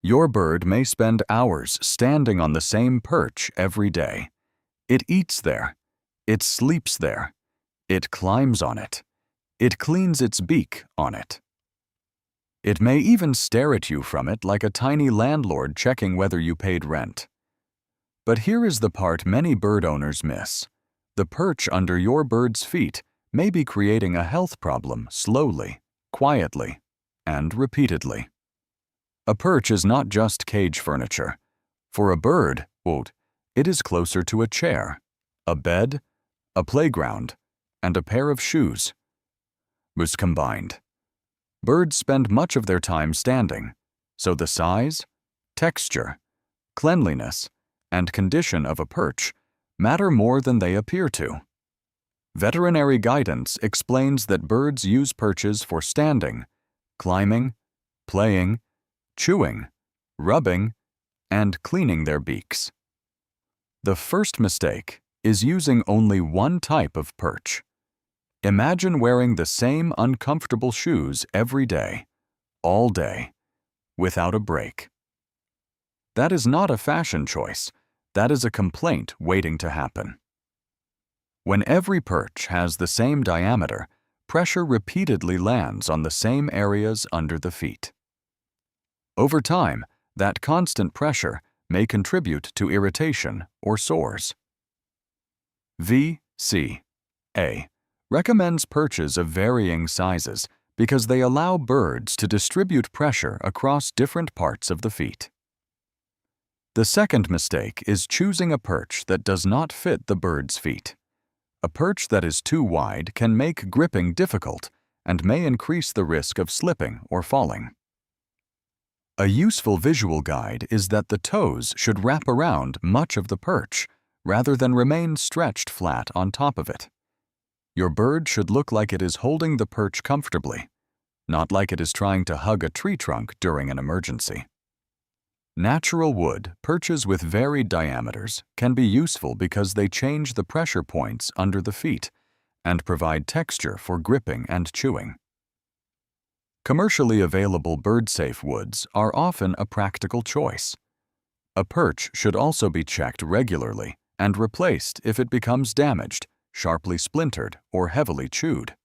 Your bird may spend hours standing on the same perch every day. It eats there. It sleeps there. It climbs on it. It cleans its beak on it. It may even stare at you from it like a tiny landlord checking whether you paid rent. But here is the part many bird owners miss. The perch under your bird's feet may be creating a health problem slowly, quietly, and repeatedly. A perch is not just cage furniture. For a bird, it is closer to a chair, a bed, a playground, and a pair of shoes. Combined. Birds spend much of their time standing, so the size, texture, cleanliness, and condition of a perch matter more than they appear to. Veterinary guidance explains that birds use perches for standing, climbing, playing, chewing, rubbing, and cleaning their beaks. The first mistake is using only one type of perch. Imagine wearing the same uncomfortable shoes every day, all day, without a break. That is not a fashion choice. That is a complaint waiting to happen. When every perch has the same diameter, pressure repeatedly lands on the same areas under the feet. Over time, that constant pressure may contribute to irritation or sores. VCA recommends perches of varying sizes because they allow birds to distribute pressure across different parts of the feet. The second mistake is choosing a perch that does not fit the bird's feet. A perch that is too wide can make gripping difficult and may increase the risk of slipping or falling. A useful visual guide is that the toes should wrap around much of the perch rather than remain stretched flat on top of it. Your bird should look like it is holding the perch comfortably, not like it is trying to hug a tree trunk during an emergency. Natural wood perches with varied diameters can be useful because they change the pressure points under the feet and provide texture for gripping and chewing. Commercially available bird-safe woods are often a practical choice. A perch should also be checked regularly and replaced if it becomes damaged, sharply splintered, or heavily chewed.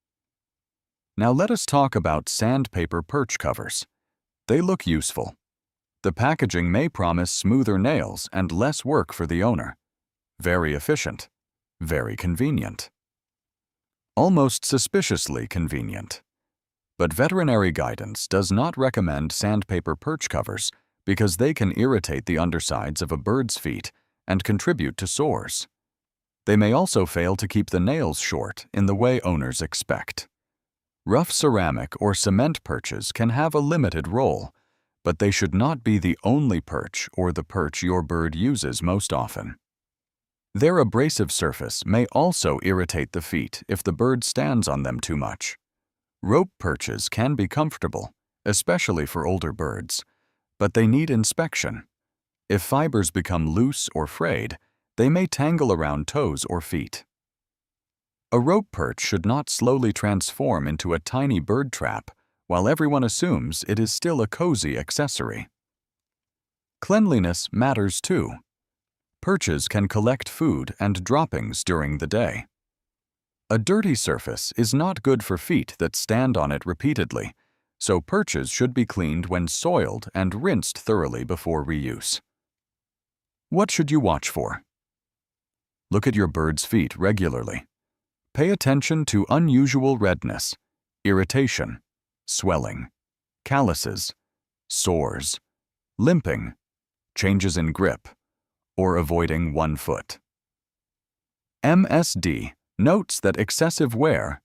Now let us talk about sandpaper perch covers. They look useful. The packaging may promise smoother nails and less work for the owner. Very efficient. Very convenient. Almost suspiciously convenient. But veterinary guidance does not recommend sandpaper perch covers because they can irritate the undersides of a bird's feet and contribute to sores. They may also fail to keep the nails short in the way owners expect. Rough ceramic or cement perches can have a limited role, but they should not be the only perch or the perch your bird uses most often. Their abrasive surface may also irritate the feet if the bird stands on them too much. Rope perches can be comfortable, especially for older birds, but they need inspection. If fibers become loose or frayed, they may tangle around toes or feet. A rope perch should not slowly transform into a tiny bird trap while everyone assumes it is still a cozy accessory. Cleanliness matters too. Perches can collect food and droppings during the day. A dirty surface is not good for feet that stand on it repeatedly, so perches should be cleaned when soiled and rinsed thoroughly before reuse. What should you watch for? Look at your bird's feet regularly. Pay attention to unusual redness, irritation, swelling, calluses, sores, limping, changes in grip, or avoiding one foot. MSD notes that excessive wear,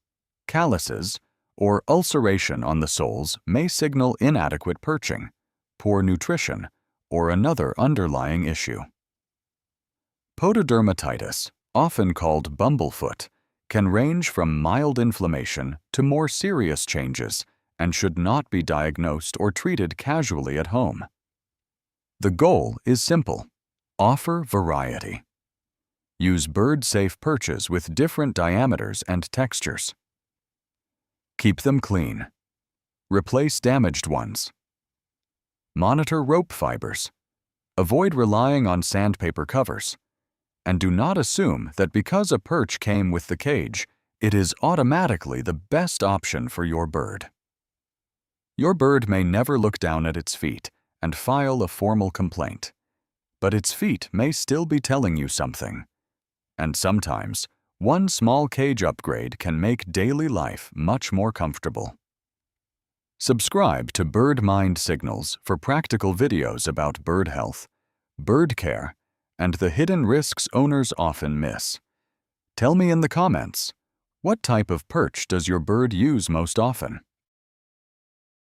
calluses, or ulceration on the soles may signal inadequate perching, poor nutrition, or another underlying issue. Pododermatitis, often called bumblefoot, can range from mild inflammation to more serious changes and should not be diagnosed or treated casually at home. The goal is simple: offer variety. Use bird-safe perches with different diameters and textures. Keep them clean. Replace damaged ones. Monitor rope fibers. Avoid relying on sandpaper covers. And do not assume that because a perch came with the cage, it is automatically the best option for your bird. Your bird may never look down at its feet and file a formal complaint, but its feet may still be telling you something. And sometimes, one small cage upgrade can make daily life much more comfortable. Subscribe to Bird Mind Signals for practical videos about bird health, bird care, and the hidden risks owners often miss. Tell me in the comments, what type of perch does your bird use most often?